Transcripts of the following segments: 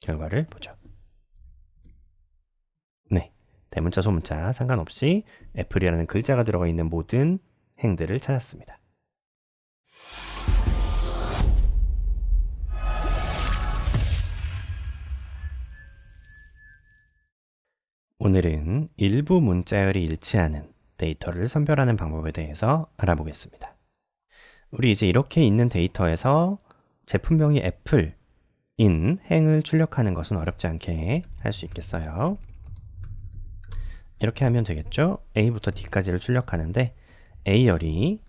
결과를 보죠. 네, 대문자 소문자 상관없이 애플이라는 글자가 들어가 있는 모든 행들을 찾았습니다. 오늘은 일부 문자열이 일치하는 데이터를 선별하는 방법에 대해서 알아보겠습니다. 우리 이제 이렇게 있는 데이터에서 제품명이 애플인 행을 출력하는 것은 어렵지 않게 할 수 있겠어요. 이렇게 하면 되겠죠? A부터 D까지를 출력하는데 A열이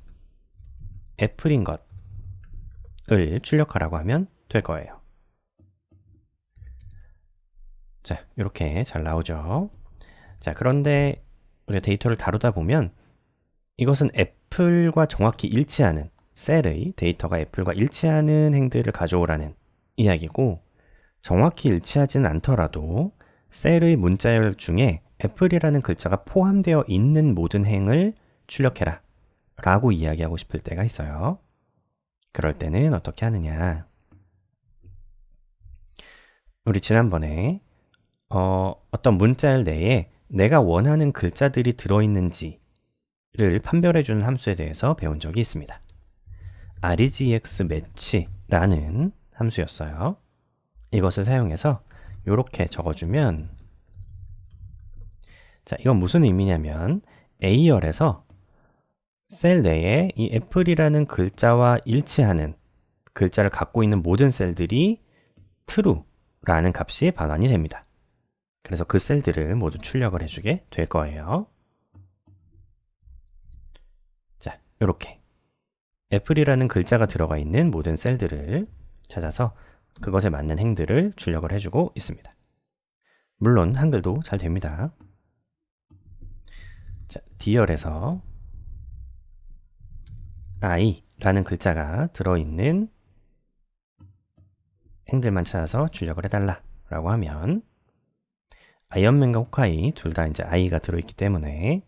애플인 것을 출력하라고 하면 될 거예요. 자, 이렇게 잘 나오죠? 자, 그런데 우리가 데이터를 다루다 보면 이것은 애플과 정확히 일치하는 셀의 데이터가 애플과 일치하는 행들을 가져오라는 이야기고, 정확히 일치하지는 않더라도 셀의 문자열 중에 애플이라는 글자가 포함되어 있는 모든 행을 출력해라 라고 이야기하고 싶을 때가 있어요. 그럴 때는 어떻게 하느냐, 우리 지난번에 어떤 문자열 내에 내가 원하는 글자들이 들어있는지를 판별해주는 함수에 대해서 배운 적이 있습니다. regex_match라는 함수였어요. 이것을 사용해서 이렇게 적어주면, 자, 이건 무슨 의미냐면 A열에서 셀 내에 이 애플이라는 글자와 일치하는 글자를 갖고 있는 모든 셀들이 true라는 값이 반환이 됩니다. 그래서 그 셀들을 모두 출력을 해주게 될 거예요. 자, 이렇게 애플이라는 글자가 들어가 있는 모든 셀들을 찾아서 그것에 맞는 행들을 출력을 해주고 있습니다. 물론 한글도 잘 됩니다. 자, D열에서 I라는 글자가 들어있는 행들만 찾아서 출력을 해달라 라고 하면 아이언맨과 호카이 둘 다 이제 I가 들어있기 때문에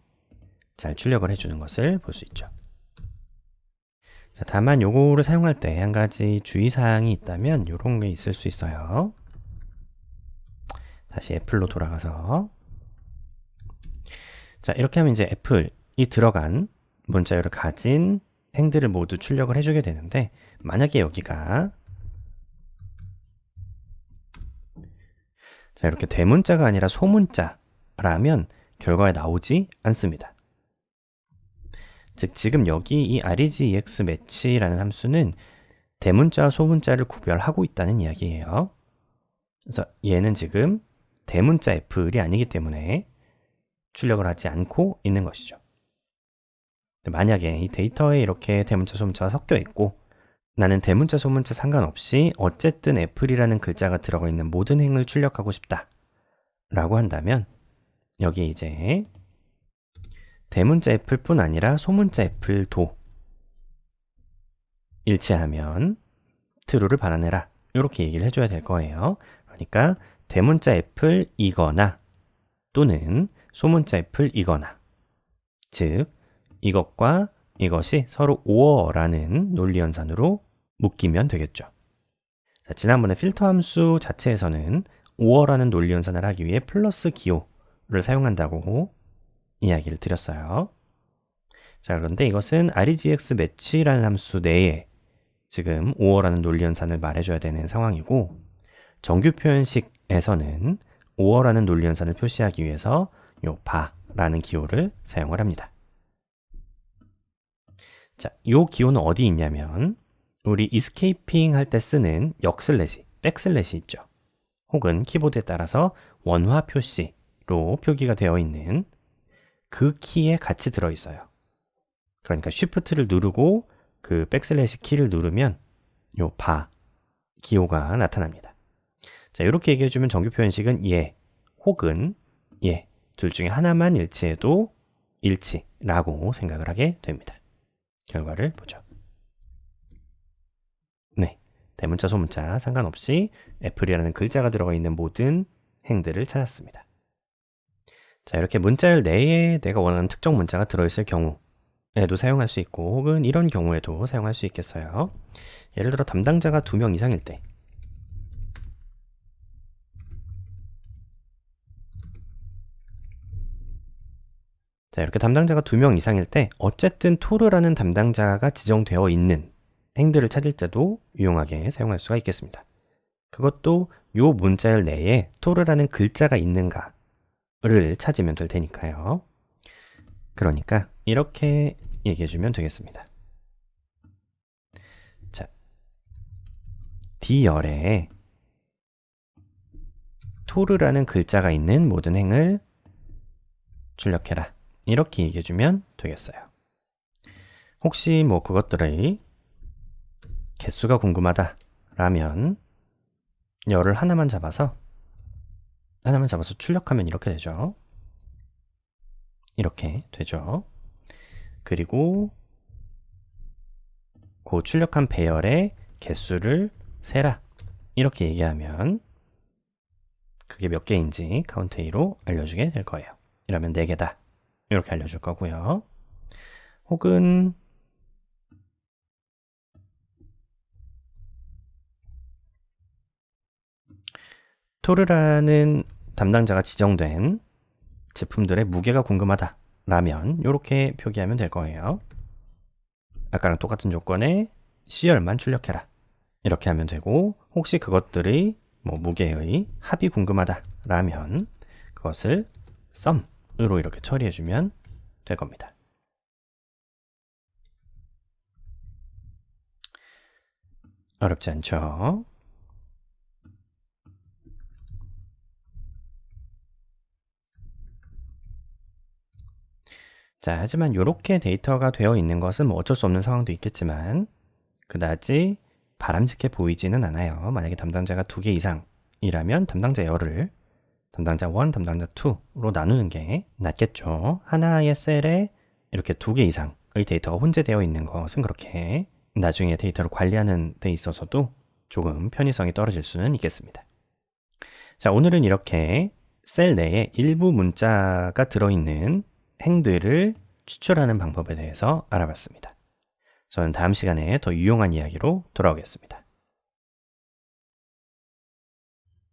잘 출력을 해주는 것을 볼 수 있죠. 자, 다만 요거를 사용할 때 한 가지 주의사항이 있다면 요런 게 있을 수 있어요. 다시 애플로 돌아가서, 자, 이렇게 하면 이제 애플이 들어간 문자열을 가진 행들을 모두 출력을 해주게 되는데, 만약에 여기가 자, 이렇게 대문자가 아니라 소문자라면 결과에 나오지 않습니다. 즉, 지금 여기 이 regex_match라는 함수는 대문자와 소문자를 구별하고 있다는 이야기예요. 그래서 얘는 지금 대문자 애플이 아니기 때문에 출력을 하지 않고 있는 것이죠. 만약에 이 데이터에 이렇게 대문자, 소문자가 섞여 있고 나는 대문자, 소문자 상관없이 어쨌든 애플이라는 글자가 들어가 있는 모든 행을 출력하고 싶다 라고 한다면, 여기 이제 대문자 애플뿐 아니라 소문자 애플도 일치하면 true를 반환해라 이렇게 얘기를 해줘야 될 거예요. 그러니까 대문자 애플이거나 또는 소문자 애플이거나, 즉 이것과 이것이 서로 오어라는 논리연산으로 묶이면 되겠죠. 자, 지난번에 필터 함수 자체에서는 오어라는 논리연산을 하기 위해 플러스 기호를 사용한다고 이야기를 드렸어요. 자, 그런데 이것은 regex_match라는 함수 내에 지금 오어라는 논리연산을 말해줘야 되는 상황이고, 정규 표현식에서는 오어라는 논리연산을 표시하기 위해서 요 바라는 기호를 사용을 합니다. 자, 요 기호는 어디 있냐면 우리 escaping 할 때 쓰는 역슬래시, 백슬래시 있죠. 혹은 키보드에 따라서 원화 표시로 표기가 되어 있는 그 키에 같이 들어있어요. 그러니까 쉬프트를 누르고 그 백슬래시 키를 누르면 요 바 기호가 나타납니다. 자, 이렇게 얘기해주면 정규 표현식은 예 혹은 예 둘 중에 하나만 일치해도 일치라고 생각을 하게 됩니다. 결과를 보죠. 네, 대문자, 소문자 상관없이 애플이라는 글자가 들어가 있는 모든 행들을 찾았습니다. 자, 이렇게 문자열 내에 내가 원하는 특정 문자가 들어있을 경우에도 사용할 수 있고, 혹은 이런 경우에도 사용할 수 있겠어요. 예를 들어 담당자가 2명 이상일 때, 자, 이렇게 담당자가 2명 이상일 때 어쨌든 토르라는 담당자가 지정되어 있는 행들을 찾을 때도 유용하게 사용할 수가 있겠습니다. 그것도 요 문자열 내에 토르라는 글자가 있는가를 찾으면 될 테니까요. 그러니까 이렇게 얘기해주면 되겠습니다. 자, D열에 토르라는 글자가 있는 모든 행을 출력해라. 이렇게 얘기해주면 되겠어요. 혹시 뭐 그것들의 개수가 궁금하다 라면 열을 하나만 잡아서 출력하면 이렇게 되죠. 이렇게 되죠. 그리고 그 출력한 배열의 개수를 세라. 이렇게 얘기하면 그게 몇 개인지 카운트 A로 알려주게 될 거예요. 이러면 4개다. 이렇게 알려줄 거고요. 혹은 토르라는 담당자가 지정된 제품들의 무게가 궁금하다 라면 이렇게 표기하면 될 거예요. 아까랑 똑같은 조건에 C열만 출력해라. 이렇게 하면 되고, 혹시 그것들의 무게의 합이 궁금하다 라면 그것을 sum으로 이렇게 처리해주면 될 겁니다. 어렵지 않죠? 자, 하지만 이렇게 데이터가 되어 있는 것은 뭐 어쩔 수 없는 상황도 있겠지만 그다지 바람직해 보이지는 않아요. 만약에 담당자가 2개 이상이라면 담당자 열을 담당자 1, 담당자 2로 나누는 게 낫겠죠. 하나의 셀에 이렇게 2개 이상의 데이터가 혼재되어 있는 것은 그렇게 나중에 데이터를 관리하는 데 있어서도 조금 편의성이 떨어질 수는 있겠습니다. 자, 오늘은 이렇게 셀 내에 일부 문자가 들어있는 행들을 추출하는 방법에 대해서 알아봤습니다. 저는 다음 시간에 더 유용한 이야기로 돌아오겠습니다.